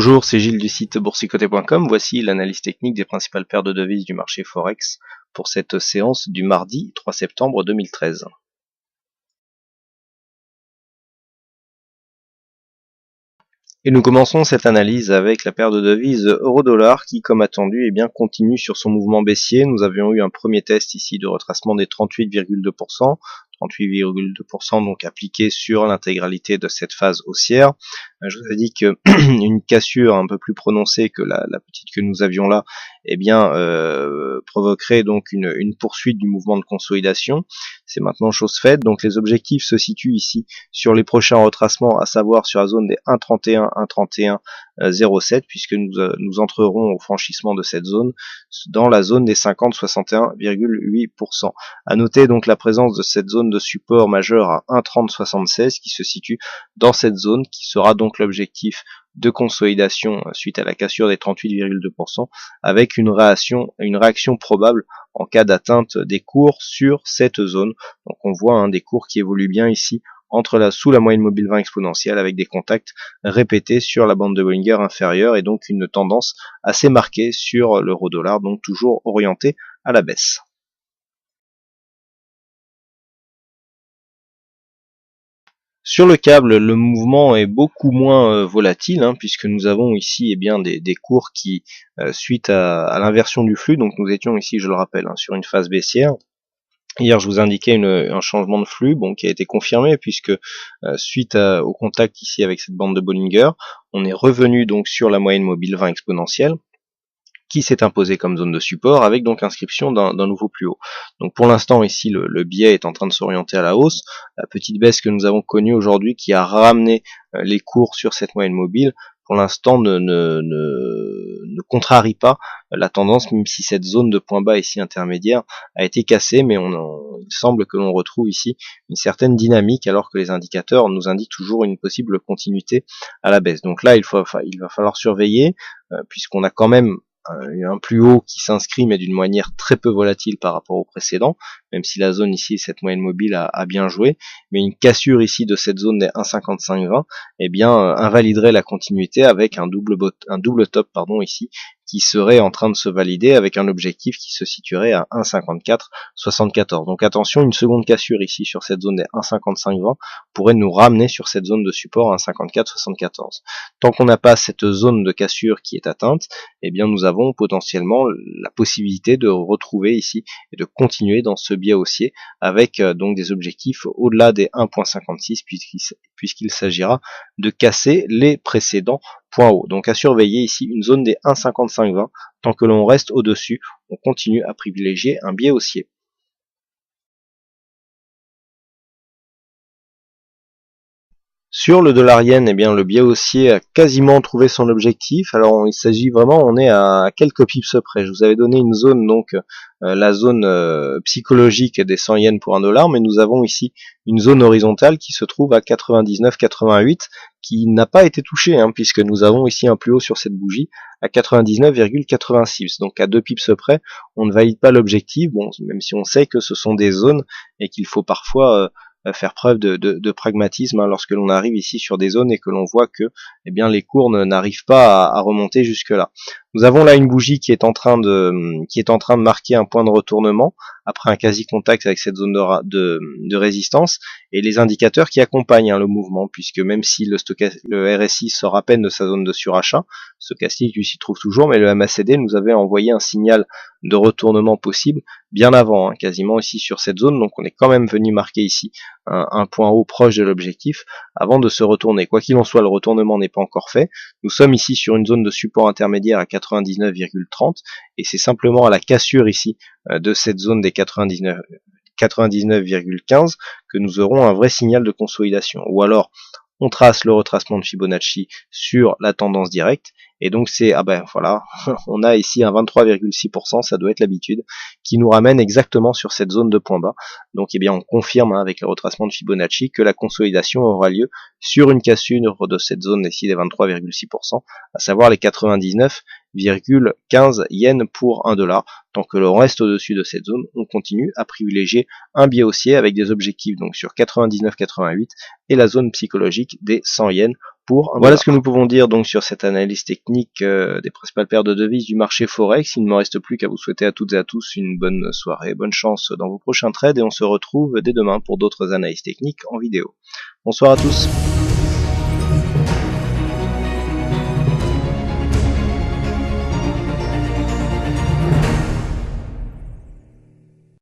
Bonjour, c'est Gilles du site boursicoté.com. Voici l'analyse technique des principales paires de devises du marché Forex pour cette séance du mardi 3 septembre 2013. Et nous commençons cette analyse avec la paire de devises euro-dollar qui, comme attendu, continue sur son mouvement baissier. Nous avions eu un premier test ici de retracement des 38,2%. 38,2% donc appliqué sur l'intégralité de cette phase haussière. Je vous ai dit que une cassure un peu plus prononcée que la petite que nous avions là, provoquerait donc une poursuite du mouvement de consolidation. C'est maintenant chose faite. Donc les objectifs se situent ici sur les prochains retracements, à savoir sur la zone des 1,31, 1,31,07, puisque nous entrerons au franchissement de cette zone dans la zone des 50,61,8%. À noter donc la présence de cette zone de support majeur à 1,3076 qui se situe dans cette zone, qui sera donc l'objectif de consolidation suite à la cassure des 38,2%, avec une réaction probable en cas d'atteinte des cours sur cette zone. Donc on voit des cours qui évoluent bien ici sous la moyenne mobile 20 exponentielle, avec des contacts répétés sur la bande de Bollinger inférieure et donc une tendance assez marquée sur l'euro-dollar, donc toujours orientée à la baisse. Sur le câble, le mouvement est beaucoup moins volatile, puisque nous avons ici des cours qui, suite à l'inversion du flux, donc nous étions ici, je le rappelle, sur une phase baissière. Hier, je vous indiquais un changement de flux, qui a été confirmé, puisque suite au contact ici avec cette bande de Bollinger, on est revenu donc sur la moyenne mobile 20 exponentielle, qui s'est imposé comme zone de support, avec donc inscription d'un nouveau plus haut. Donc pour l'instant ici le biais est en train de s'orienter à la hausse. La petite baisse que nous avons connue aujourd'hui qui a ramené les cours sur cette moyenne mobile, pour l'instant ne contrarie pas la tendance, même si cette zone de point bas ici intermédiaire a été cassée, mais il semble que l'on retrouve ici une certaine dynamique, alors que les indicateurs nous indiquent toujours une possible continuité à la baisse. Donc là il va falloir surveiller, puisqu'on a quand même un plus haut qui s'inscrit, mais d'une manière très peu volatile par rapport au précédent, même si la zone ici, cette moyenne mobile a bien joué, mais une cassure ici de cette zone des 1,5520 invaliderait la continuité avec un double top ici, qui serait en train de se valider avec un objectif qui se situerait à 1,5474. Donc attention, une seconde cassure ici sur cette zone des 1,5520 pourrait nous ramener sur cette zone de support à 1,5474. Tant qu'on n'a pas cette zone de cassure qui est atteinte, nous avons potentiellement la possibilité de retrouver ici et de continuer dans ce biais haussier avec donc des objectifs au-delà des 1,56 puisqu'il s'agira de casser les précédents points hauts. Donc à surveiller ici une zone des 1,5520. Tant que l'on reste au-dessus, on continue à privilégier un biais haussier. Sur le dollar yen, le biais haussier a quasiment trouvé son objectif. Alors il s'agit vraiment, on est à quelques pips près. Je vous avais donné une zone, donc la zone psychologique des 100 yens pour $1, mais nous avons ici une zone horizontale qui se trouve à 99,88, qui n'a pas été touchée, puisque nous avons ici un plus haut sur cette bougie à 99,86. Donc à 2 pips près, on ne valide pas l'objectif, même si on sait que ce sont des zones et qu'il faut parfois faire preuve de pragmatisme lorsque l'on arrive ici sur des zones et que l'on voit que les cours n'arrivent pas à remonter jusque là. Nous avons là une bougie qui est en train de marquer un point de retournement après un quasi contact avec cette zone de résistance, et les indicateurs qui accompagnent le mouvement, puisque même si le RSI sort à peine de sa zone de surachat, stochastique lui s'y trouve toujours, mais le MACD nous avait envoyé un signal de retournement possible bien avant, quasiment ici sur cette zone. Donc on est quand même venu marquer ici un point haut proche de l'objectif avant de se retourner. Quoi qu'il en soit, le retournement n'est pas encore fait. Nous sommes ici sur une zone de support intermédiaire à 99,30, et c'est simplement à la cassure ici de cette zone des 99,15 que nous aurons un vrai signal de consolidation. Ou alors on trace le retracement de Fibonacci sur la tendance directe, et donc c'est, voilà, on a ici un 23,6%, ça doit être l'habitude, qui nous ramène exactement sur cette zone de point bas. Donc on confirme avec le retracement de Fibonacci que la consolidation aura lieu sur une cassure de cette zone ici des 23,6%, à savoir les 99,15 yens pour $1. Tant que l'on reste au-dessus de cette zone, on continue à privilégier un biais haussier avec des objectifs donc sur 99,88 et la zone psychologique des 100 yens pour $1. Voilà ce que nous pouvons dire donc sur cette analyse technique des principales paires de devises du marché Forex. Il ne me reste plus qu'à vous souhaiter à toutes et à tous une bonne soirée, bonne chance dans vos prochains trades et on se retrouve dès demain pour d'autres analyses techniques en vidéo. Bonsoir à tous.